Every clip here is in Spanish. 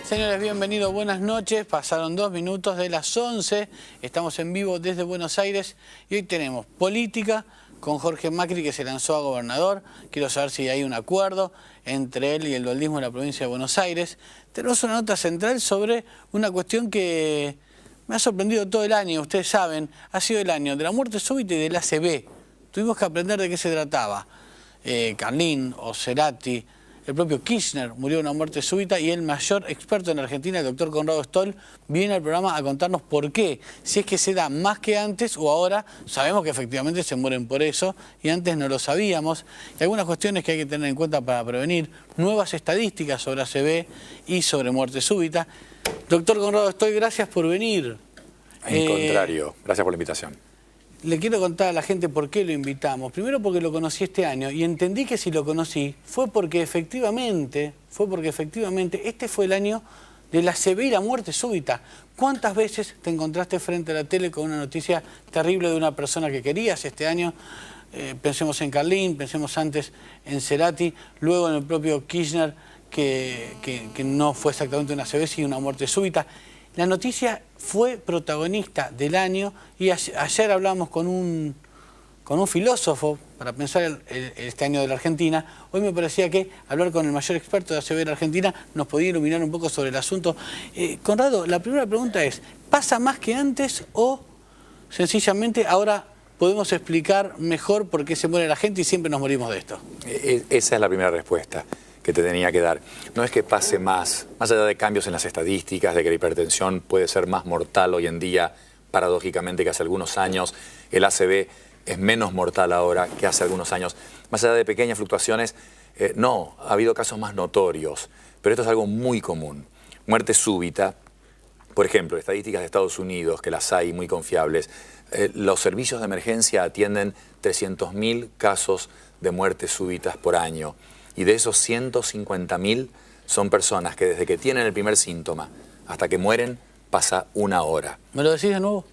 Señores, bienvenidos, buenas noches. Pasaron 2 minutos de las 11. Estamos en vivo desde Buenos Aires y hoy tenemos política con Jorge Macri, que se lanzó a gobernador. Quiero saber si hay un acuerdo entre él y el dualdismo de la provincia de Buenos Aires. Tenemos una nota central sobre una cuestión que me ha sorprendido todo el año. Ustedes saben, ha sido el año de la muerte súbita y del ACV. Tuvimos que aprender de qué se trataba. Carlín o Cerati, el propio Kirchner murió de una muerte súbita y el mayor experto en Argentina, el doctor Conrado Stoll, viene al programa a contarnos por qué. Si es que se da más que antes o ahora, sabemos que efectivamente se mueren por eso y antes no lo sabíamos. Y algunas cuestiones que hay que tener en cuenta para prevenir, nuevas estadísticas sobre ACV y sobre muerte súbita. Doctor Conrado Stoll, gracias por venir. Al contrario, gracias por la invitación. Le quiero contar a la gente por qué lo invitamos. Primero porque lo conocí este año y entendí que si lo conocí fue porque efectivamente este fue el año de la ACV y la muerte súbita. ¿Cuántas veces te encontraste frente a la tele con una noticia terrible de una persona que querías este año? Pensemos en Carlín, pensemos antes en Cerati, luego en el propio Kirchner, que no fue exactamente una ACV, sino una muerte súbita. La noticia fue protagonista del año y ayer hablamos con un filósofo para pensar este año de la Argentina. Hoy me parecía que hablar con el mayor experto de ACV de la Argentina nos podía iluminar un poco sobre el asunto. Conrado, la primera pregunta es, ¿pasa más que antes o sencillamente ahora podemos explicar mejor por qué se muere la gente y siempre nos morimos de esto? Esa es la primera respuesta que te tenía que dar. No es que pase más allá de cambios en las estadísticas, de que la hipertensión puede ser más mortal hoy en día, paradójicamente, que hace algunos años. El ACV es menos mortal ahora que hace algunos años. Más allá de pequeñas fluctuaciones, no, ha habido casos más notorios, pero esto es algo muy común. Muerte súbita, por ejemplo, estadísticas de Estados Unidos, que las hay muy confiables, los servicios de emergencia atienden 300.000 casos de muertes súbitas por año. Y de esos 150.000 son personas que desde que tienen el primer síntoma hasta que mueren pasa 1 hora. ¿Me lo decís de nuevo?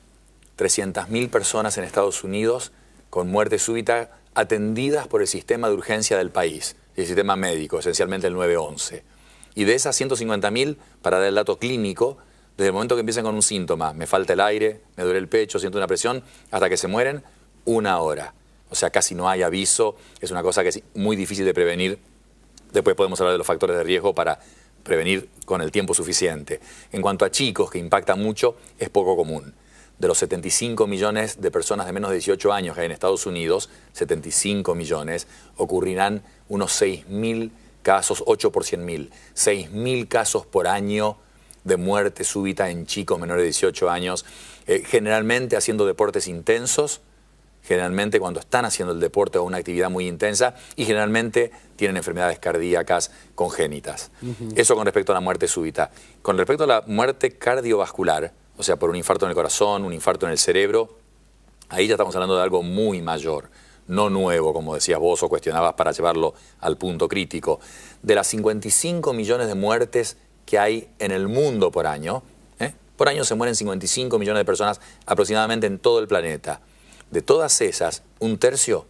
300.000 personas en Estados Unidos con muerte súbita atendidas por el sistema de urgencia del país, el sistema médico, esencialmente el 911. Y de esas 150.000, para dar el dato clínico, desde el momento que empiezan con un síntoma, me falta el aire, me duele el pecho, siento una presión, hasta que se mueren, 1 hora. O sea, casi no hay aviso, es una cosa que es muy difícil de prevenir. Después podemos hablar de los factores de riesgo para prevenir con el tiempo suficiente. En cuanto a chicos, que impacta mucho, es poco común. De los 75 millones de personas de menos de 18 años que hay en Estados Unidos, 75 millones, ocurrirán unos 6.000 casos, 8 por 100.000. 6.000 casos por año de muerte súbita en chicos menores de 18 años, generalmente haciendo deportes intensos, generalmente cuando están haciendo el deporte o una actividad muy intensa y generalmente tienen enfermedades cardíacas congénitas. Eso con respecto a la muerte súbita. Con respecto a la muerte cardiovascular, o sea, por un infarto en el corazón, un infarto en el cerebro, ahí ya estamos hablando de algo muy mayor, no nuevo, como decías vos o cuestionabas para llevarlo al punto crítico. De las 55 millones de muertes que hay en el mundo por año se mueren 55 millones de personas aproximadamente en todo el planeta. De todas esas, 1/3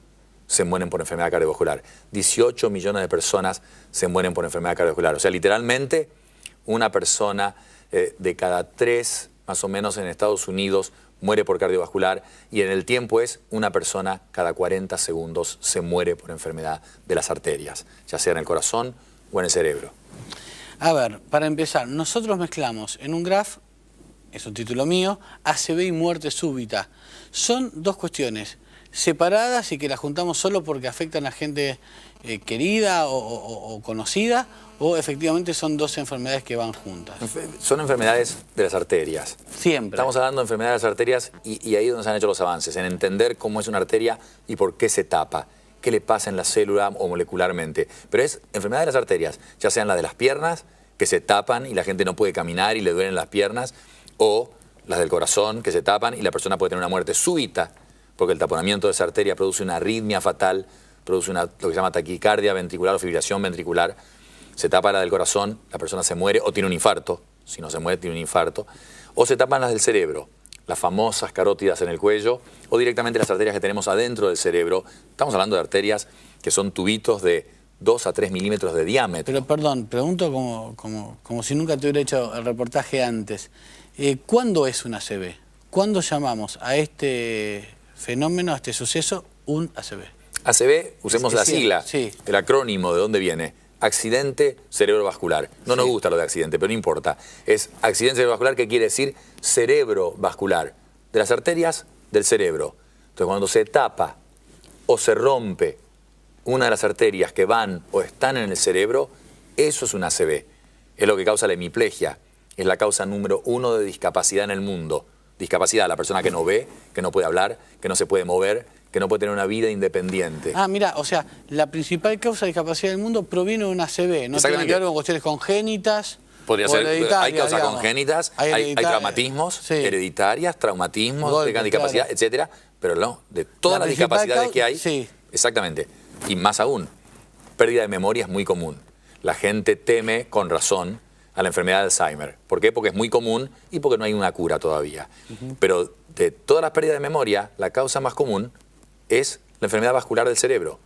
se mueren por enfermedad cardiovascular. 18 millones de personas se mueren por enfermedad cardiovascular. O sea, literalmente, una persona de cada 3, más o menos en Estados Unidos, muere por cardiovascular y en el tiempo es una persona cada 40 segundos se muere por enfermedad de las arterias, ya sea en el corazón o en el cerebro. A ver, para empezar, nosotros mezclamos en un graph, es un título mío, ACV y muerte súbita. Son dos cuestiones separadas y que las juntamos solo porque afectan a gente querida o conocida, o efectivamente son dos enfermedades que van juntas. Son enfermedades de las arterias. Siempre. Estamos hablando de enfermedades de las arterias y ahí es donde se han hecho los avances, en entender cómo es una arteria y por qué se tapa, qué le pasa en la célula o molecularmente. Pero es enfermedad de las arterias, ya sean las de las piernas, que se tapan y la gente no puede caminar y le duelen las piernas, o las del corazón, que se tapan y la persona puede tener una muerte súbita, porque el taponamiento de esa arteria produce una arritmia fatal, produce lo que se llama taquicardia ventricular o fibrilación ventricular. Se tapa la del corazón, la persona se muere o tiene un infarto, si no se muere tiene un infarto, o se tapan las del cerebro, las famosas carótidas en el cuello, o directamente las arterias que tenemos adentro del cerebro. Estamos hablando de arterias que son tubitos de 2 a 3 milímetros de diámetro. Pero perdón, pregunto como si nunca te hubiera hecho el reportaje antes. ¿Cuándo es un ACV? ¿Cuándo llamamos a este fenómeno, a este suceso, un ACV? ACV, usemos la sigla, sí. El acrónimo, ¿de dónde viene? Accidente cerebrovascular. No nos gusta lo de accidente, pero no importa. Es accidente cerebrovascular, que quiere decir cerebro vascular, de las arterias del cerebro. Entonces, cuando se tapa o se rompe una de las arterias que van o están en el cerebro, eso es un ACV. Es lo que causa la hemiplegia. Es la causa número 1 de discapacidad en el mundo. Discapacidad, la persona que no ve, que no puede hablar, que no se puede mover, que no puede tener una vida independiente. Ah, mira, o sea, la principal causa de discapacidad del mundo proviene de un ACV. No tiene que ver con cuestiones congénitas. Podría ser, hay causas digamos. Congénitas, hay traumatismos, sí, hereditarias, traumatismos, golpes, de discapacidad, claro, etcétera, pero no, de todas las discapacidades que hay, sí, exactamente. Y más aún, pérdida de memoria es muy común. La gente teme, con razón, a la enfermedad de Alzheimer. ¿Por qué? Porque es muy común y porque no hay una cura todavía. Pero de todas las pérdidas de memoria, la causa más común es la enfermedad vascular del cerebro.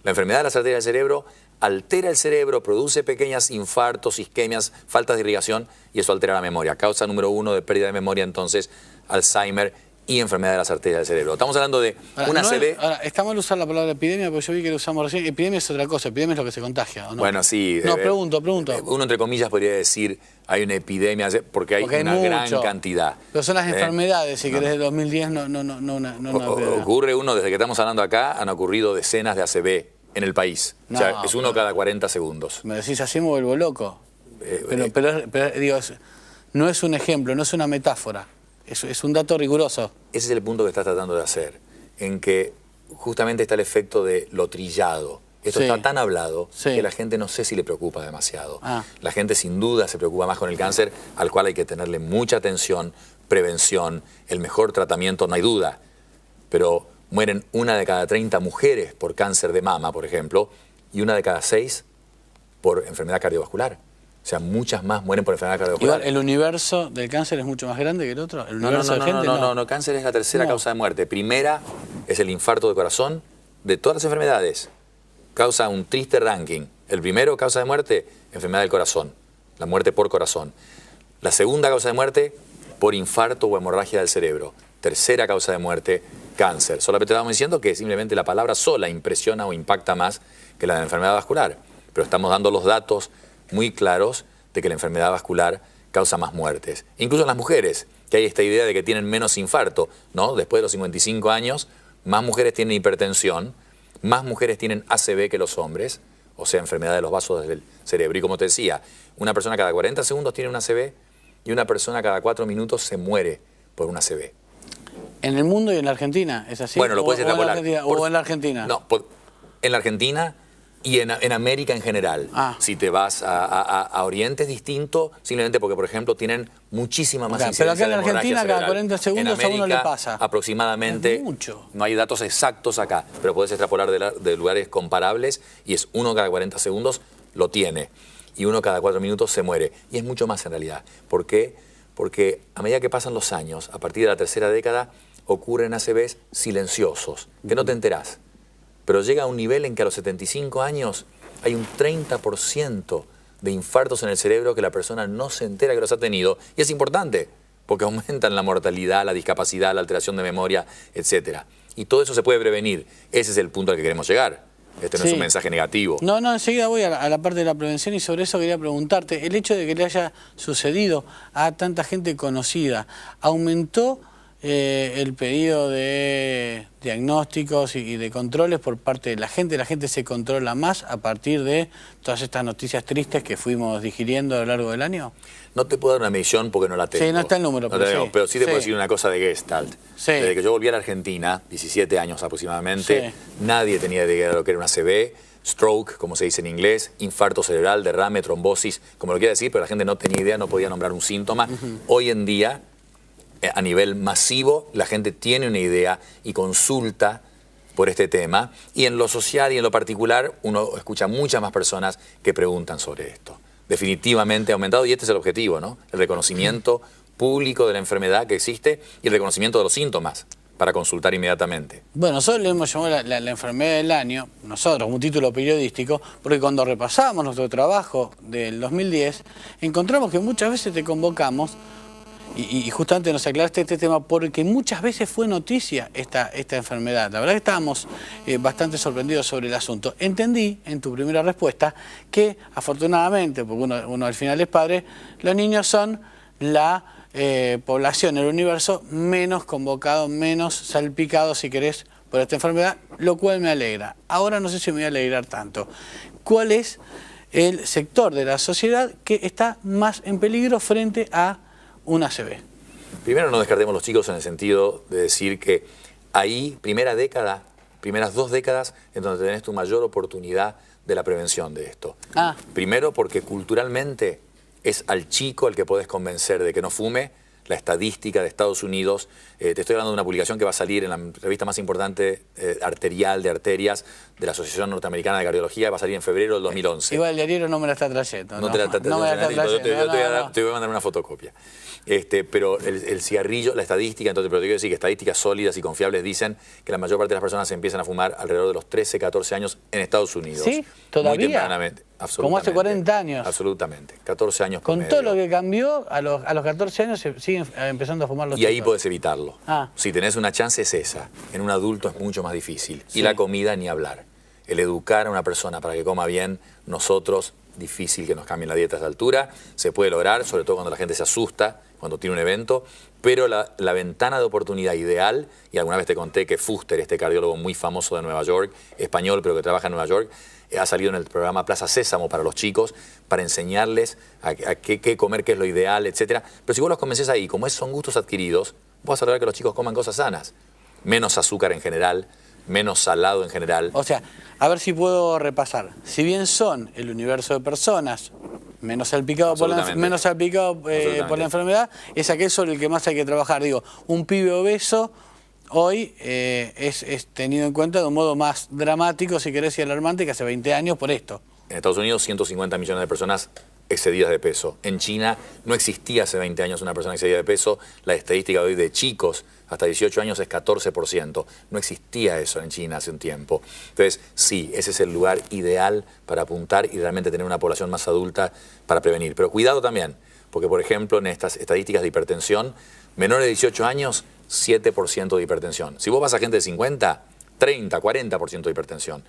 La enfermedad de las arterias del cerebro altera el cerebro, produce pequeños infartos, isquemias, faltas de irrigación, y eso altera la memoria. Causa número 1 de pérdida de memoria, entonces, Alzheimer y enfermedad de las arterias del cerebro. Estamos hablando de una ACV... Ahora, está mal usar la palabra epidemia, porque yo vi que lo usamos recién. Epidemia es otra cosa, epidemia es lo que se contagia, ¿o no? Bueno, sí. No, pregunto. Uno, entre comillas, podría decir, hay una epidemia, porque hay una gran cantidad. Pero son las enfermedades, si querés, de 2010, Ocurre uno, desde que estamos hablando acá, han ocurrido decenas de ACV en el país. O sea, es uno cada 40 segundos. Me decís así, me vuelvo loco. Pero digo, no es un ejemplo, no es una metáfora. Es un dato riguroso. Ese es el punto que estás tratando de hacer, en que justamente está el efecto de lo trillado. Esto está tan hablado que la gente no sé si le preocupa demasiado. La gente sin duda se preocupa más con el cáncer, al cual hay que tenerle mucha atención, prevención, el mejor tratamiento, no hay duda. Pero mueren 1 de cada 30 mujeres por cáncer de mama, por ejemplo, y 1 de cada 6 por enfermedad cardiovascular. O sea, muchas más mueren por enfermedad cardiovascular. Igual, ¿el universo del cáncer es mucho más grande que el otro? ¿El universo de gente? No, cáncer es la tercera causa de muerte. Primera es el infarto de corazón. De todas las enfermedades, causa un triste ranking. El primero, causa de muerte, enfermedad del corazón, la muerte por corazón. La segunda causa de muerte, por infarto o hemorragia del cerebro. Tercera causa de muerte, cáncer. Solamente estamos diciendo que simplemente la palabra sola impresiona o impacta más que la de la enfermedad vascular. Pero estamos dando los datos muy claros de que la enfermedad vascular causa más muertes. Incluso en las mujeres, que hay esta idea de que tienen menos infarto, ¿no? Después de los 55 años, más mujeres tienen hipertensión, más mujeres tienen ACV que los hombres, o sea, enfermedad de los vasos del cerebro. Y como te decía, una persona cada 40 segundos tiene un ACV y una persona cada 4 minutos se muere por un ACV. ¿En el mundo y en la Argentina es así? Bueno, lo puedes extrapolar. ¿O en la Argentina? No, en la Argentina y en América en general. Si te vas a Oriente es distinto, simplemente porque, por ejemplo, tienen muchísima más incidencia. Pero acá en la de Argentina cerebral. cada 40 segundos en América, a uno le pasa. Aproximadamente. Es mucho. No hay datos exactos acá, pero puedes extrapolar de lugares comparables y es 1 cada 40 segundos lo tiene y 1 cada 4 minutos se muere. Y es mucho más en realidad. ¿Por qué? Porque a medida que pasan los años, a partir de la tercera década, ocurren ACVs silenciosos, que no te enterás. Pero llega a un nivel en que a los 75 años hay un 30% de infartos en el cerebro que la persona no se entera que los ha tenido. Y es importante, porque aumentan la mortalidad, la discapacidad, la alteración de memoria, etc. Y todo eso se puede prevenir. Ese es el punto al que queremos llegar. Este no es un mensaje negativo. No, enseguida voy a la parte de la prevención y sobre eso quería preguntarte. El hecho de que le haya sucedido a tanta gente conocida, ¿aumentó el pedido de diagnósticos y de controles por parte de la gente? ¿La gente se controla más a partir de todas estas noticias tristes que fuimos digiriendo a lo largo del año? No te puedo dar una medición porque no la tengo. Sí, no está el número. Pero sí te puedo decir una cosa de Gestalt. Desde que yo volví a la Argentina, 17 años aproximadamente, nadie tenía idea de lo que era una ACV, stroke, como se dice en inglés, infarto cerebral, derrame, trombosis, como lo quiera decir, pero la gente no tenía idea, no podía nombrar un síntoma. Hoy en día, a nivel masivo, la gente tiene una idea y consulta por este tema. Y en lo social y en lo particular, uno escucha muchas más personas que preguntan sobre esto. Definitivamente ha aumentado y este es el objetivo, ¿no? El reconocimiento público de la enfermedad que existe y el reconocimiento de los síntomas. para consultar inmediatamente. Bueno, nosotros le hemos llamado la enfermedad del año, nosotros, un título periodístico, porque cuando repasamos nuestro trabajo del 2010, encontramos que muchas veces te convocamos, y justamente nos aclaraste este tema, porque muchas veces fue noticia esta enfermedad. La verdad que estábamos bastante sorprendidos sobre el asunto. Entendí en tu primera respuesta que, afortunadamente, porque uno al final es padre, los niños son la población en el universo menos convocado, menos salpicado, si querés, por esta enfermedad, lo cual me alegra. Ahora no sé si me voy a alegrar tanto. ¿Cuál es el sector de la sociedad que está más en peligro frente a un ACV? Primero, no descartemos los chicos en el sentido de decir que ahí, primeras 2 décadas, en donde tenés tu mayor oportunidad de la prevención de esto. Primero, porque culturalmente es al chico al que podés convencer de que no fume. La estadística de Estados Unidos, te estoy hablando de una publicación que va a salir en la revista más importante arterial de arterias de la Asociación Norteamericana de Cardiología, va a salir en febrero del 2011. Igual el diario no me la está trayendo. No te la está trayendo, te voy a mandar una fotocopia. Pero el cigarrillo, la estadística, entonces, pero te quiero decir que estadísticas sólidas y confiables dicen que la mayor parte de las personas empiezan a fumar alrededor de los 13, 14 años en Estados Unidos. ¿Sí? ¿Todavía? Muy tempranamente. Como hace 40 años. Absolutamente. 14 años con todo lo que cambió, a los 14 años se siguen empezando a fumar los chicos. Y ahí podés evitarlo. Si tenés una chance es esa. En un adulto es mucho más difícil. Sí. Y la comida ni hablar. El educar a una persona para que coma bien, nosotros, difícil que nos cambien la dieta a esta altura. Se puede lograr, sobre todo cuando la gente se asusta, cuando tiene un evento. Pero la ventana de oportunidad ideal, y alguna vez te conté que Fuster, este cardiólogo muy famoso de Nueva York, español pero que trabaja en Nueva York, ha salido en el programa Plaza Sésamo para los chicos, para enseñarles a qué comer, qué es lo ideal, etc. Pero si vos los convences ahí, como son gustos adquiridos, vos vas a lograr que los chicos coman cosas sanas. Menos azúcar en general, menos salado en general. O sea, a ver si puedo repasar. Si bien son el universo de personas menos salpicado por la enfermedad, es aquel sobre el que más hay que trabajar. Digo, un pibe obeso hoy es tenido en cuenta de un modo más dramático, si querés, y alarmante que hace 20 años por esto. En Estados Unidos, 150 millones de personas excedidas de peso. En China no existía hace 20 años una persona excedida de peso. La estadística de hoy de chicos hasta 18 años es 14%. No existía eso en China hace un tiempo. Entonces, sí, ese es el lugar ideal para apuntar y realmente tener una población más adulta para prevenir. Pero cuidado también, porque por ejemplo en estas estadísticas de hipertensión, menores de 18 años, 7% de hipertensión. Si vos vas a gente de 50, 30, 40% de hipertensión.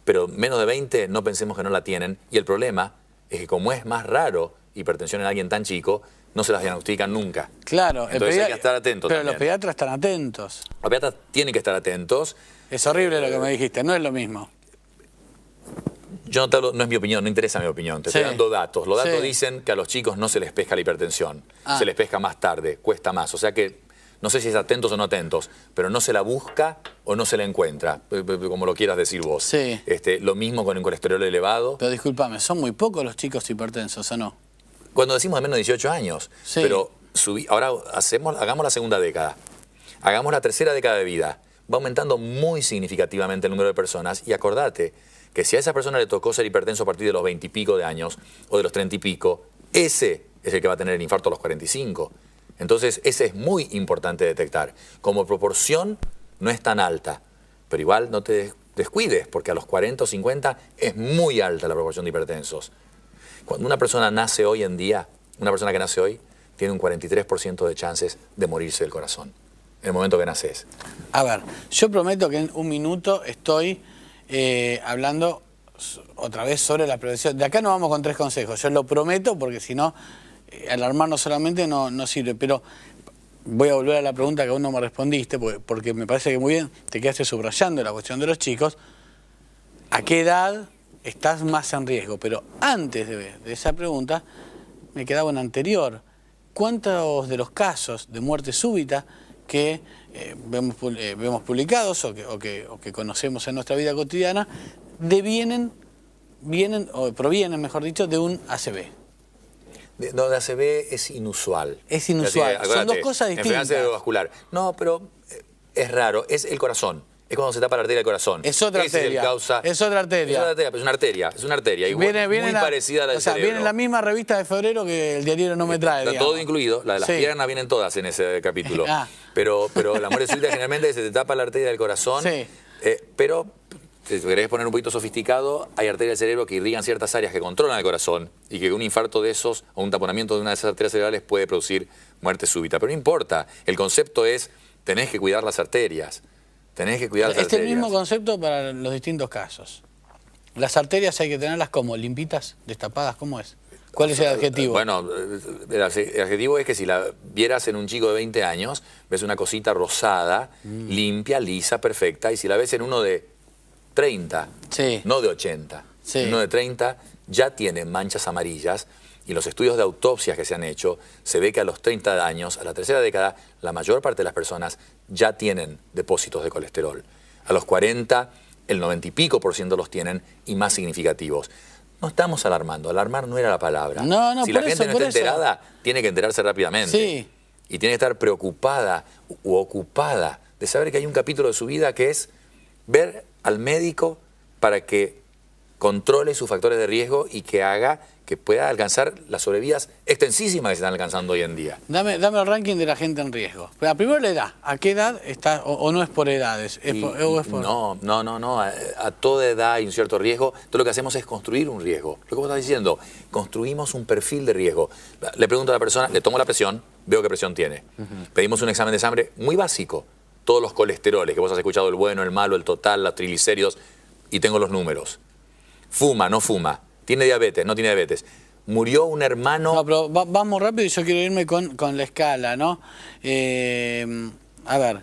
Pero menos de 20 no pensemos que no la tienen. Y el problema es que como es más raro hipertensión en alguien tan chico, no se las diagnostican nunca. Claro. Entonces hay que estar atentos Pero también. los pediatras están atentos. Los pediatras tienen que estar atentos. Es horrible lo que me dijiste, no es lo mismo. Yo no te hablo, no es mi opinión, no interesa mi opinión, te estoy dando datos. Los datos dicen que a los chicos no se les pesca la hipertensión, se les pesca más tarde, cuesta más. O sea que no sé si es atentos o no atentos, pero no se la busca o no se la encuentra, como lo quieras decir vos. Sí. Lo mismo con el colesterol elevado. Pero discúlpame, ¿son muy pocos los chicos hipertensos o no? Cuando decimos de menos de 18 años, pero ahora hagamos la segunda década, hagamos la tercera década de vida, va aumentando muy significativamente el número de personas y acordate que si a esa persona le tocó ser hipertenso a partir de los 20 y pico de años o de los 30 y pico, ese es el que va a tener el infarto a los 45. Entonces, ese es muy importante detectar. Como proporción no es tan alta, pero igual no te descuides, porque a los 40 o 50 es muy alta la proporción de hipertensos. Cuando una persona nace hoy en día, una persona que nace hoy, tiene un 43% de chances de morirse del corazón, en el momento que naces. A ver, yo prometo que en un minuto estoy hablando otra vez sobre la prevención. De acá nos vamos con 3 consejos, yo lo prometo, porque si no, alarmarnos solamente no sirve. Pero voy a volver a la pregunta que aún no me respondiste, porque me parece que muy bien te quedaste subrayando la cuestión de los chicos. ¿A qué edad estás más en riesgo? Pero antes de esa pregunta, me quedaba una anterior. ¿Cuántos de los casos de muerte súbita que vemos publicados o que conocemos en nuestra vida cotidiana provienen, mejor dicho, de un ACV? No, de ACV es inusual. Es inusual, son dos cosas distintas. Enfermedad cerebrovascular. No, pero es raro, es el corazón. es cuando se tapa la arteria del corazón. Es otra arteria. Es otra arteria. Pero es una arteria. Es una arteria. Igual, muy parecida a la del cerebro. Viene en la misma revista de febrero que el diario no me trae. Está todo incluido. La de las piernas vienen todas en ese capítulo. Pero la muerte súbita generalmente se te tapa la arteria del corazón. Sí. Pero, si querés poner un poquito sofisticado, hay arterias del cerebro que irrigan ciertas áreas que controlan el corazón y que un infarto de esos o un taponamiento de una de esas arterias cerebrales puede producir muerte súbita. Pero no importa. El concepto es, tenés que cuidar las arterias. Tenés que cuidar las arterias. Es el mismo concepto para los distintos casos. Las arterias hay que tenerlas como limpitas, destapadas, ¿cómo es? ¿Cuál es el adjetivo? Bueno, el adjetivo es que si la vieras en un chico de 20 años, ves una cosita rosada, limpia, lisa, perfecta, y si la ves en uno de 30, no de 80, uno de 30, ya tiene manchas amarillas, y los estudios de autopsias que se han hecho, se ve que a los 30 años, a la tercera década, la mayor parte de las personas ya tienen depósitos de colesterol. A los 40, el 90 y pico % los tienen, y más significativos. No estamos alarmando, alarmar no era la palabra. Si la gente no está enterada, tiene que enterarse rápidamente. Sí. Y tiene que estar preocupada u ocupada de saber que hay un capítulo de su vida que es ver al médico para que controle sus factores de riesgo y que haga que pueda alcanzar las sobrevidas extensísimas que se están alcanzando hoy en día. Dame el ranking de la gente en riesgo. Pero primero la edad. ¿A qué edad está? ¿O no es por edades? No. A toda edad hay un cierto riesgo. Todo lo que hacemos es construir un riesgo. Lo que vos estás diciendo, construimos un perfil de riesgo. Le pregunto a la persona, le tomo la presión, veo qué presión tiene. Pedimos un examen de sangre muy básico. Todos los colesteroles, que vos has escuchado, el bueno, el malo, el total, los triglicéridos, y tengo los números. Fuma, no fuma. Tiene diabetes, no tiene diabetes. Murió un hermano... No, pero vamos rápido y yo quiero irme con la escala, ¿no? A ver,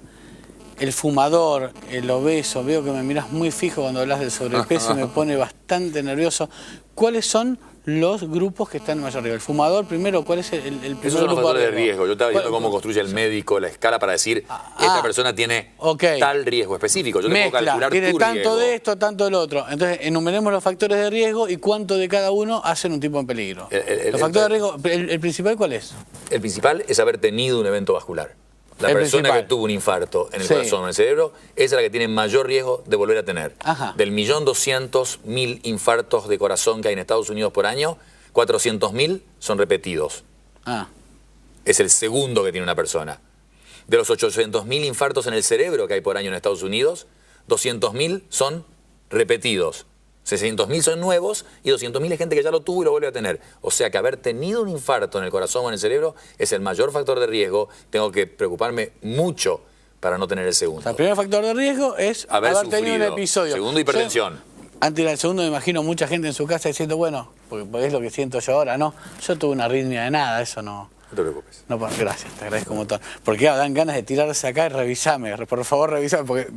el fumador, el obeso, veo que me miras muy fijo cuando hablas del sobrepeso y me pone bastante nervioso. ¿Cuáles son los grupos que están en mayor riesgo? El fumador, primero, ¿cuál es el primer grupo? Esos son los factores de riesgo. Yo estaba diciendo cómo construye el médico la escala para decir esta persona tiene tal riesgo específico. Yo le puedo calcular tiene tu tanto riesgo. de esto, tanto del otro. Entonces, enumeremos los factores de riesgo y cuánto de cada uno hacen un tipo en peligro. Los factores de riesgo, ¿el principal cuál es? El principal es haber tenido un evento vascular. La persona que tuvo un infarto en el corazón o en el cerebro, esa es la que tiene mayor riesgo de volver a tener. Del 1.200.000 infartos de corazón que hay en Estados Unidos por año, 400.000 son repetidos. Es el segundo que tiene una persona. De los 800.000 infartos en el cerebro que hay por año en Estados Unidos, 200.000 son repetidos. 600.000 son nuevos y 200.000 es gente que ya lo tuvo y lo vuelve a tener. O sea que haber tenido un infarto en el corazón o en el cerebro es el mayor factor de riesgo. Tengo que preocuparme mucho para no tener el segundo. O sea, el primer factor de riesgo es haber tenido un episodio. Segundo, hipertensión. Antes del segundo me imagino mucha gente en su casa diciendo, bueno, porque es lo que siento yo ahora, ¿no? Yo tuve una arritmia de nada, eso no... No te preocupes. No, gracias, te agradezco un montón. Porque dan ganas de tirarse acá y revisame, por favor revisame, porque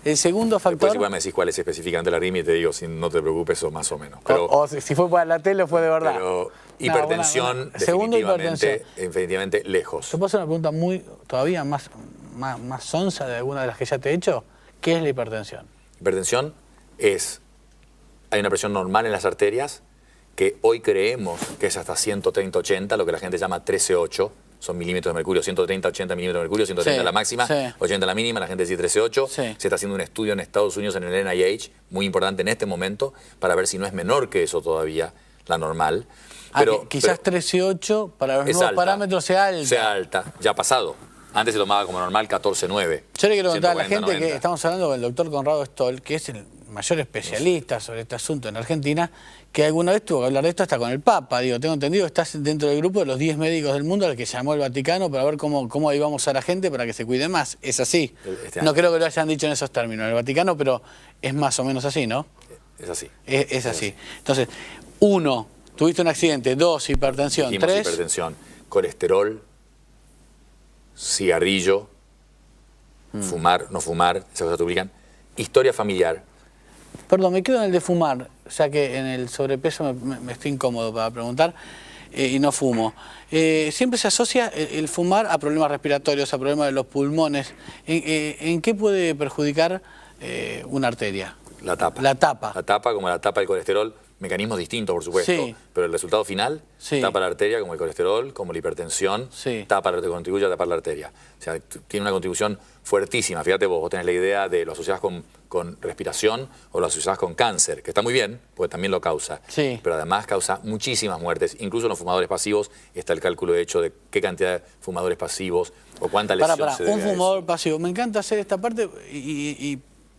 el segundo factor... Después igual me decís cuál es específicamente la arritmia y te digo si no te preocupes o más o menos. Pero, o si fue para la tele o fue de verdad. Pero hipertensión, definitivamente lejos. ¿Te puedo hacer una pregunta todavía más sonsa de alguna de las que ya te he hecho? ¿Qué es la hipertensión? Hipertensión hay una presión normal en las arterias, que hoy creemos que es hasta 130-80, lo que la gente llama 13-8, son milímetros de mercurio, 130-80 milímetros de mercurio, 130 la máxima, 80 la mínima, la gente dice 13-8. Se está haciendo un estudio en Estados Unidos en el NIH, muy importante en este momento, para ver si no es menor que eso todavía, la normal. Pero quizás 13-8 para los nuevos parámetros sea alta. Sea alta, ya ha pasado. Antes se tomaba como normal 14-9. Yo le quiero contar a la gente que estamos hablando con el doctor Conrado Stoll, que es el mayor especialista sobre este asunto en Argentina, que alguna vez tuvo que hablar de esto hasta con el Papa. Digo, tengo entendido que estás dentro del grupo de los 10 médicos del mundo al que llamó el Vaticano para ver cómo ayudamos a la gente para que se cuide más. Es así. No creo que lo hayan dicho en esos términos el Vaticano, pero es más o menos así, ¿no? Es así. Es así. Entonces, 1, tuviste un accidente. 2, hipertensión. 3, hipertensión, colesterol, cigarrillo, fumar, no fumar, esas cosas te obligan. Historia familiar. Perdón, me quedo en el de fumar, ya que en el sobrepeso me estoy incómodo para preguntar y no fumo. Siempre se asocia el fumar a problemas respiratorios, a problemas de los pulmones. ¿En qué puede perjudicar una arteria? La tapa. La tapa. La tapa, como la tapa del colesterol, mecanismos distintos, por supuesto, Sí. pero el resultado final Sí. tapa la arteria, como el colesterol, como la hipertensión, Sí. contribuye a tapar la arteria. O sea, tiene una contribución fuertísima. Fíjate vos tenés la idea de lo asociás con respiración o lo asociás con cáncer, que está muy bien, porque también lo causa. Sí. Pero además causa muchísimas muertes. Incluso en los fumadores pasivos está el cálculo de hecho de qué cantidad de fumadores pasivos o cuánta lesión se debe un a eso. fumador pasivo. Me encanta hacer esta parte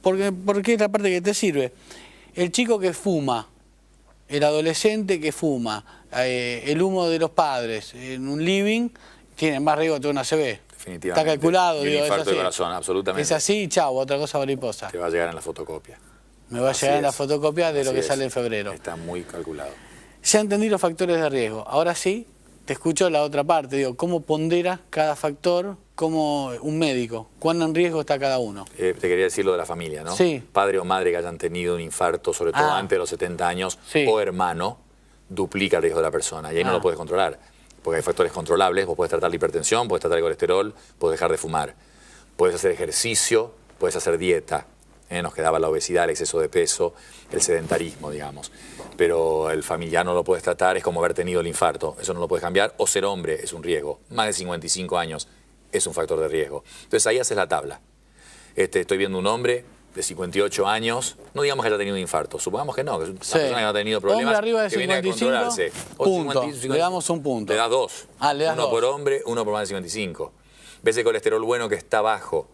porque es la parte que te sirve. El chico que fuma, el adolescente que fuma, el humo de los padres en un living, tiene más riesgo que una ACV. Definitivamente. Está calculado. Y un digo, infarto es así. de corazón, absolutamente. Es así, chao, otra cosa mariposa. Te va a llegar en la fotocopia. Me va a Así llegar en la es. fotocopia de lo Así que es. sale en febrero. Está muy calculado. Ya entendí los factores de riesgo. Ahora sí, te escucho la otra parte. Digo, ¿cómo pondera cada factor como un médico? ¿Cuán en riesgo está cada uno? Te quería decir lo de la familia, ¿no? Sí. Padre o madre que hayan tenido un infarto, sobre todo antes de los 70 años, Sí. o hermano, duplica el riesgo de la persona. Y ahí no lo puedes controlar, porque hay factores controlables. Vos podés tratar la hipertensión, podés tratar el colesterol, podés dejar de fumar. Podés hacer ejercicio, podés hacer dieta. Nos quedaba la obesidad, el exceso de peso, el sedentarismo, digamos. Pero el familiar no lo puedes tratar, es como haber tenido el infarto. Eso no lo puedes cambiar. O ser hombre es un riesgo. Más de 55 años es un factor de riesgo. Entonces ahí haces la tabla. Estoy viendo un hombre de 58 años, no digamos que haya tenido un infarto, supongamos que no, que es una persona que no ha tenido problemas, Hombre arriba de que viene a 55, controlarse. O punto. 55, Le damos un punto. Le das dos. Le das uno dos. por hombre, uno por más de 55. Ves el colesterol bueno que está bajo,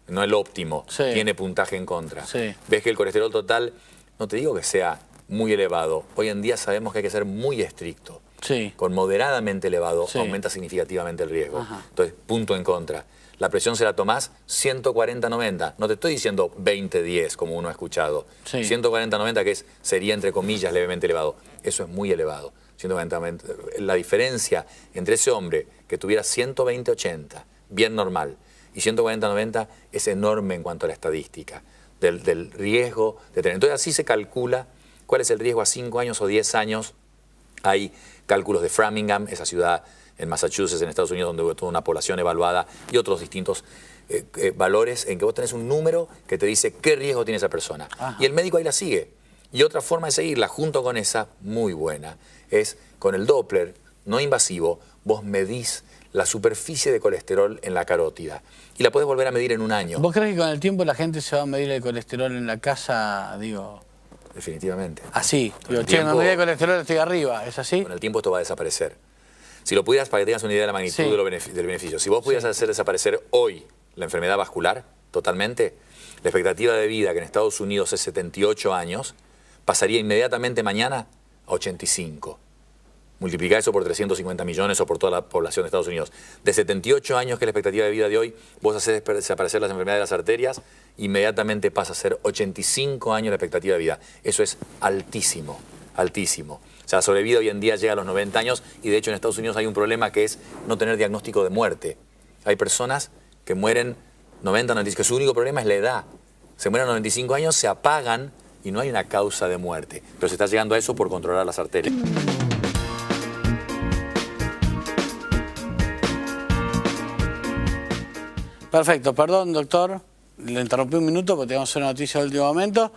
no el óptimo, Sí. tiene puntaje en contra. Sí. Ves que el colesterol total, no te digo que sea muy elevado, hoy en día sabemos que hay que ser muy estricto. Sí. Con moderadamente elevado Sí. aumenta significativamente el riesgo. Ajá. Entonces, punto en contra. La presión se la tomás 140-90. No te estoy diciendo 20-10 como uno ha escuchado. Sí. 140-90 que sería entre comillas levemente elevado. Eso es muy elevado. 140-90. La diferencia entre ese hombre que tuviera 120-80, bien normal, y 140-90 es enorme en cuanto a la estadística del riesgo de tener. Entonces así se calcula cuál es el riesgo a 5 años o 10 años. Hay cálculos de Framingham, esa ciudad en Massachusetts, en Estados Unidos, donde hubo toda una población evaluada, y otros distintos valores en que vos tenés un número que te dice qué riesgo tiene esa persona. Ajá. Y el médico ahí la sigue. Y otra forma de seguirla, junto con esa, muy buena, es con el Doppler no invasivo, vos medís la superficie de colesterol en la carótida. Y la podés volver a medir en un año. ¿Vos crees que con el tiempo la gente se va a medir el colesterol en la casa, digo, Definitivamente. así? Digo, el che, me tiempo- medí el colesterol, estoy arriba, ¿es así? Con el tiempo esto va a desaparecer. Si lo pudieras, para que tengas una idea de la magnitud Sí. de del beneficio, si vos pudieras hacer desaparecer hoy la enfermedad vascular totalmente, la expectativa de vida, que en Estados Unidos es 78 años, pasaría inmediatamente mañana a 85. Multiplicá eso por 350 millones o por toda la población de Estados Unidos. De 78 años, que es la expectativa de vida de hoy, vos haces desaparecer las enfermedades de las arterias, inmediatamente pasa a ser 85 años la expectativa de vida. Eso es altísimo, altísimo. O sea, la sobrevida hoy en día llega a los 90 años y de hecho en Estados Unidos hay un problema que es no tener diagnóstico de muerte. Hay personas que mueren 90, 95, que su único problema es la edad. Se mueren a 95 años, se apagan y no hay una causa de muerte. Pero se está llegando a eso por controlar las arterias. Perfecto, perdón, doctor, le interrumpí un minuto porque teníamos una noticia de último momento,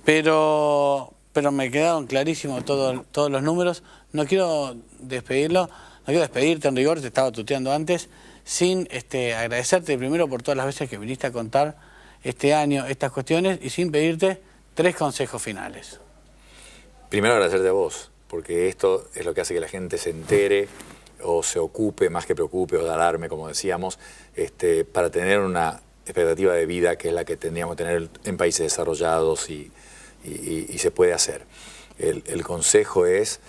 pero me quedaron clarísimos todos los números. No quiero despedirlo, no quiero despedirte en rigor, te estaba tuteando antes, sin agradecerte primero por todas las veces que viniste a contar este año estas cuestiones y sin pedirte 3 consejos finales. Primero agradecerte a vos, porque esto es lo que hace que la gente se entere o se ocupe, más que preocupe o de alarme, como decíamos, para tener una expectativa de vida que es la que tendríamos que tener en países desarrollados y se puede hacer. El consejo es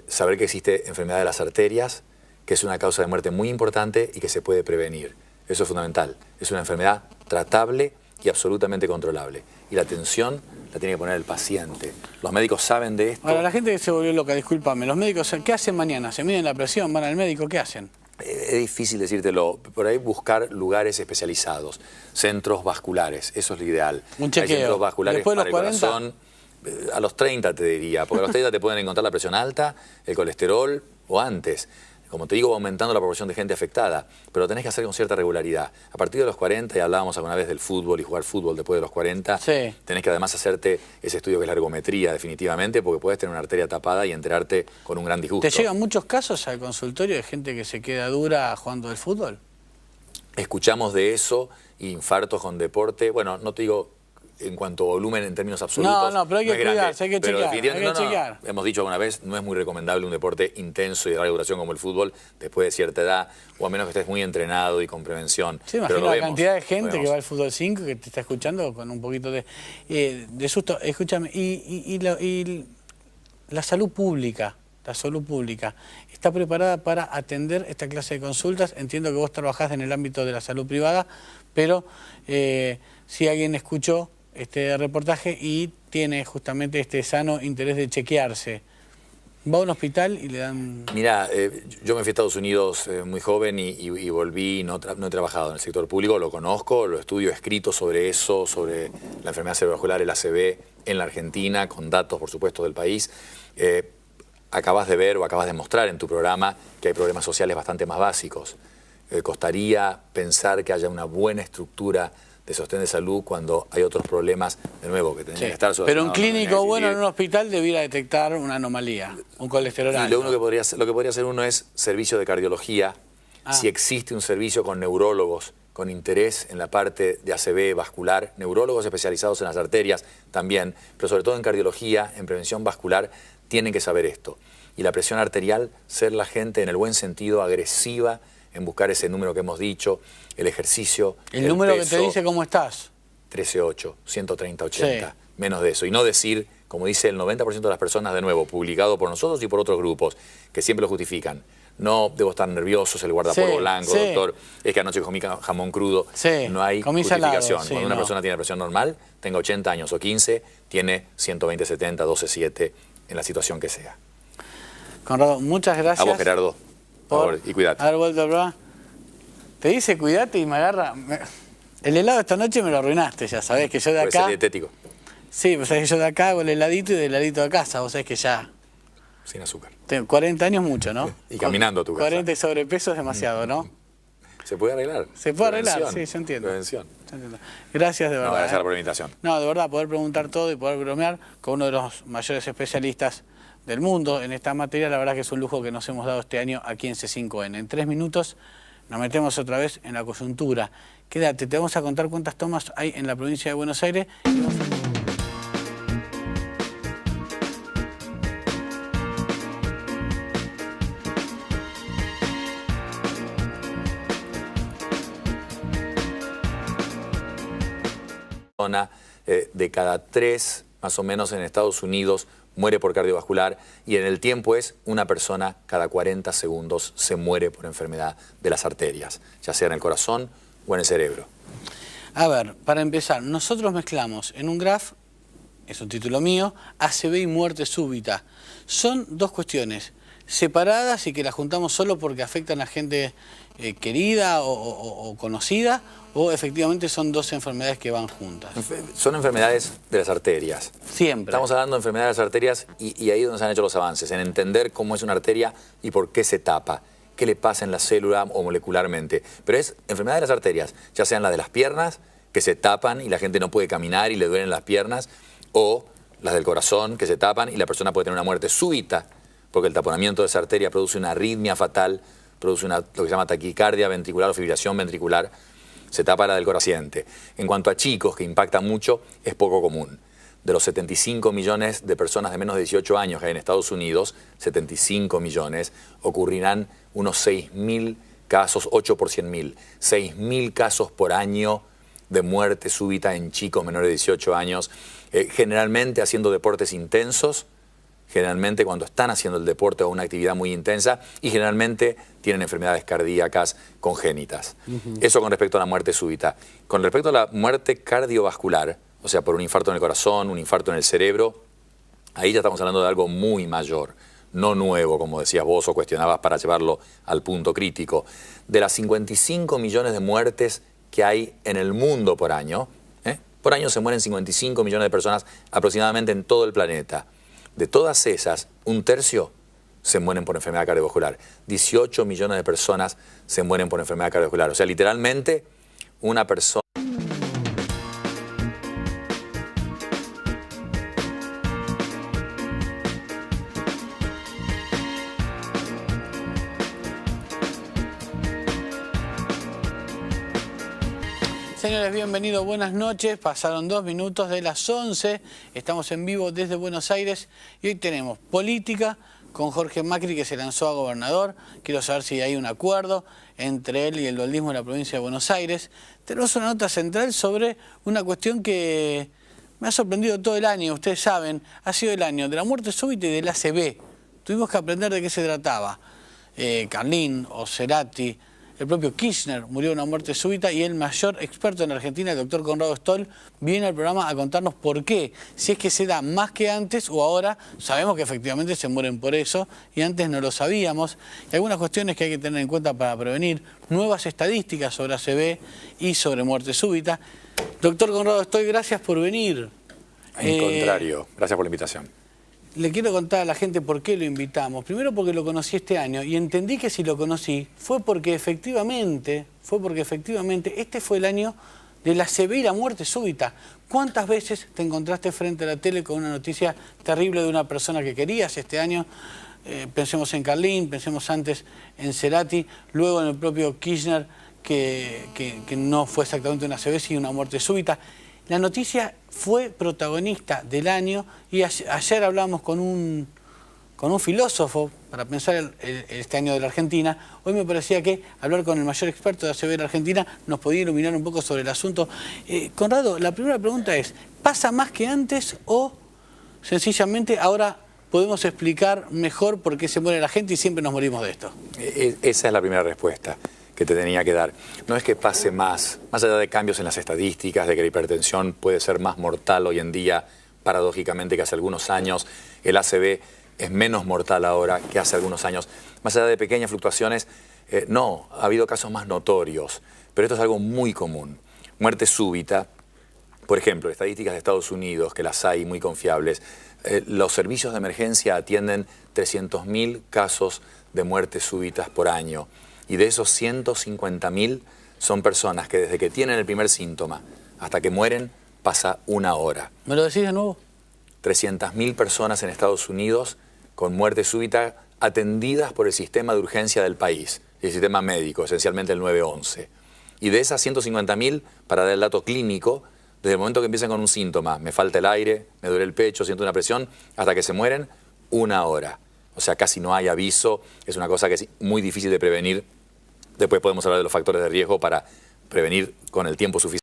saber que existe enfermedad de las arterias, que es una causa de muerte muy importante y que se puede prevenir. Eso es fundamental. Es una enfermedad tratable y absolutamente controlable. Y la atención la tiene que poner el paciente. Los médicos saben de esto. Ahora, la gente que se volvió loca, discúlpame, los médicos, ¿qué hacen mañana? ¿Se miden la presión? ¿Van al médico? ¿Qué hacen? Es difícil decírtelo, por ahí buscar lugares especializados, centros vasculares, eso es lo ideal. Un chequeo. Hay centros vasculares Después de para el los 40. corazón, a los 30 te diría, porque a los 30 te pueden encontrar la presión alta, el colesterol o antes. como te digo, va aumentando la proporción de gente afectada, pero lo tenés que hacer con cierta regularidad. A partir de los 40, y hablábamos alguna vez del fútbol y jugar fútbol después de los 40, sí, tenés que además hacerte ese estudio que es la ergometría, definitivamente, porque puedes tener una arteria tapada y enterarte con un gran disgusto. ¿Te llegan muchos casos al consultorio de gente que se queda dura jugando al fútbol? Escuchamos de eso, infartos con deporte. Bueno, no te digo en cuanto a volumen en términos absolutos. No, pero hay que cuidarse, hay que chequear. Hemos dicho alguna vez, no es muy recomendable un deporte intenso y de larga duración como el fútbol después de cierta edad, o a menos que estés muy entrenado y con prevención. Sí, imagino la cantidad de gente que va al fútbol 5 que te está escuchando con un poquito de susto. Escúchame, y la salud pública. La salud pública está preparada para atender esta clase de consultas. Entiendo que vos trabajás en el ámbito de la salud privada, pero si alguien escuchó este reportaje y tiene justamente este sano interés de chequearse, va a un hospital y le dan... Mirá, yo me fui a Estados Unidos muy joven y volví, no he trabajado en el sector público, lo conozco, lo estudio, he escrito sobre eso, sobre la enfermedad cerebrovascular, el ACV, en la Argentina, con datos, por supuesto, del país. Acabas de ver o acabas de mostrar en tu programa que hay problemas sociales bastante más básicos. Costaría pensar que haya una buena estructura de sostén de salud cuando hay otros problemas, de nuevo, que tienen que estar... Pero un clínico bueno en un hospital debiera detectar una anomalía, un colesterol alto. Y lo que podría hacer uno es servicio de cardiología, si existe un servicio con neurólogos, con interés en la parte de ACV vascular, neurólogos especializados en las arterias también, pero sobre todo en cardiología, en prevención vascular, tienen que saber esto. Y la presión arterial, ser la gente en el buen sentido agresiva en buscar ese número que hemos dicho, el ejercicio, el número peso, que te dice cómo estás. 13,8, 130,80, menos de eso. Y no decir, como dice el 90% de las personas, de nuevo, publicado por nosotros y por otros grupos, que siempre lo justifican. No debo estar nervioso, es el guardapolvo blanco, doctor, es que anoche comí jamón crudo. No hay justificación. Cuando una persona tiene presión normal, tenga 80 años o 15, tiene 120/70, 12/7, en la situación que sea. Conrado, muchas gracias. A vos, Gerardo, por favor, y cuídate. Haber vuelto al programa. Te dice cuídate y me agarra... El helado esta noche me lo arruinaste, ya sabés que yo de acá... Puede ser dietético. Sí, pues sabés que yo de acá hago el heladito y del heladito de casa, vos sabés que ya... Sin azúcar. Tengo 40 años mucho, ¿no? Y caminando a tu casa. 40 y sobrepeso es demasiado, ¿no? Se puede arreglar. Se puede arreglar, sí, yo entiendo. Prevención. Gracias de verdad. No, gracias por la invitación. No, de verdad, poder preguntar todo y poder bromear con uno de los mayores especialistas del mundo en esta materia, la verdad que es un lujo que nos hemos dado este año aquí en C5N. En 3 minutos nos metemos otra vez en la coyuntura. Quédate, te vamos a contar cuántas tomas hay en la provincia de Buenos Aires. De cada 3, más o menos, en Estados Unidos muere por cardiovascular, y en el tiempo es una persona cada 40 segundos se muere por enfermedad de las arterias, ya sea en el corazón o en el cerebro. A ver, para empezar, nosotros mezclamos en un graph, es un título mío, ACV y muerte súbita. Son dos cuestiones separadas y que las juntamos solo porque afectan a gente querida o conocida, o efectivamente son dos enfermedades que van juntas. Son enfermedades de las arterias. Siempre. Estamos hablando de enfermedades de las arterias y ahí es donde se han hecho los avances, en entender cómo es una arteria y por qué se tapa, qué le pasa en la célula o molecularmente. Pero es enfermedad de las arterias, ya sean las de las piernas, que se tapan y la gente no puede caminar y le duelen las piernas, o las del corazón, que se tapan y la persona puede tener una muerte súbita, porque el taponamiento de esa arteria produce una arritmia fatal, produce lo que se llama taquicardia ventricular o fibrilación ventricular, se tapa la del corazón. En cuanto a chicos, que impacta mucho, es poco común. De los 75 millones de personas de menos de 18 años que hay en Estados Unidos, 75 millones, ocurrirán unos 6.000 casos, 8 por 100.000, 6.000 casos por año de muerte súbita en chicos menores de 18 años, generalmente haciendo deportes intensos, generalmente cuando están haciendo el deporte o una actividad muy intensa, y generalmente tienen enfermedades cardíacas congénitas. Eso con respecto a la muerte súbita. Con respecto a la muerte cardiovascular, o sea, por un infarto en el corazón, un infarto en el cerebro, ahí ya estamos hablando de algo muy mayor, no nuevo, como decías vos o cuestionabas para llevarlo al punto crítico. De las 55 millones de muertes que hay en el mundo por año se mueren 55 millones de personas aproximadamente en todo el planeta. De todas esas, un tercio se mueren por enfermedad cardiovascular. 18 millones de personas se mueren por enfermedad cardiovascular. O sea, literalmente, una persona... Señores, bienvenidos, buenas noches. Pasaron 2 minutos de las 11. Estamos en vivo desde Buenos Aires y hoy tenemos política con Jorge Macri, que se lanzó a gobernador. Quiero saber si hay un acuerdo entre él y el dualdismo de la provincia de Buenos Aires. Tenemos una nota central sobre una cuestión que me ha sorprendido todo el año. Ustedes saben, ha sido el año de la muerte súbita y del ACV. Tuvimos que aprender de qué se trataba. Carlín o Cerati, el propio Kirchner murió de una muerte súbita y el mayor experto en Argentina, el doctor Conrado Stoll, viene al programa a contarnos por qué. Si es que se da más que antes o ahora, sabemos que efectivamente se mueren por eso y antes no lo sabíamos. Y algunas cuestiones que hay que tener en cuenta para prevenir, nuevas estadísticas sobre ACV y sobre muerte súbita. Doctor Conrado Stoll, gracias por venir. Al contrario, gracias por la invitación. Le quiero contar a la gente por qué lo invitamos. Primero porque lo conocí este año y entendí que si lo conocí fue porque efectivamente este fue el año de la ACV y la muerte súbita. ¿Cuántas veces te encontraste frente a la tele con una noticia terrible de una persona que querías este año? Pensemos en Carlín, pensemos antes en Cerati, luego en el propio Kirchner, que no fue exactamente una ACV, sino una muerte súbita. La noticia fue protagonista del año y ayer hablamos con un filósofo para pensar este año de la Argentina. Hoy me parecía que hablar con el mayor experto de ACV de la Argentina nos podía iluminar un poco sobre el asunto. Conrado, la primera pregunta es, ¿pasa más que antes o sencillamente ahora podemos explicar mejor por qué se muere la gente y siempre nos morimos de esto? Esa es la primera respuesta que te tenía que dar. No es que pase más allá de cambios en las estadísticas, de que la hipertensión puede ser más mortal hoy en día, paradójicamente, que hace algunos años. El ACV es menos mortal ahora que hace algunos años. Más allá de pequeñas fluctuaciones, no, ha habido casos más notorios, pero esto es algo muy común. Muerte súbita, por ejemplo, estadísticas de Estados Unidos, que las hay muy confiables, los servicios de emergencia atienden 300.000 casos de muertes súbitas por año. Y de esos 150.000 son personas que desde que tienen el primer síntoma hasta que mueren pasa 1 hora. ¿Me lo decís de nuevo? 300.000 personas en Estados Unidos con muerte súbita atendidas por el sistema de urgencia del país, el sistema médico, esencialmente el 911. Y de esas 150.000, para dar el dato clínico, desde el momento que empiezan con un síntoma, me falta el aire, me duele el pecho, siento una presión, hasta que se mueren, 1 hora. O sea, casi no hay aviso, es una cosa que es muy difícil de prevenir. Después podemos hablar de los factores de riesgo para prevenir con el tiempo suficiente.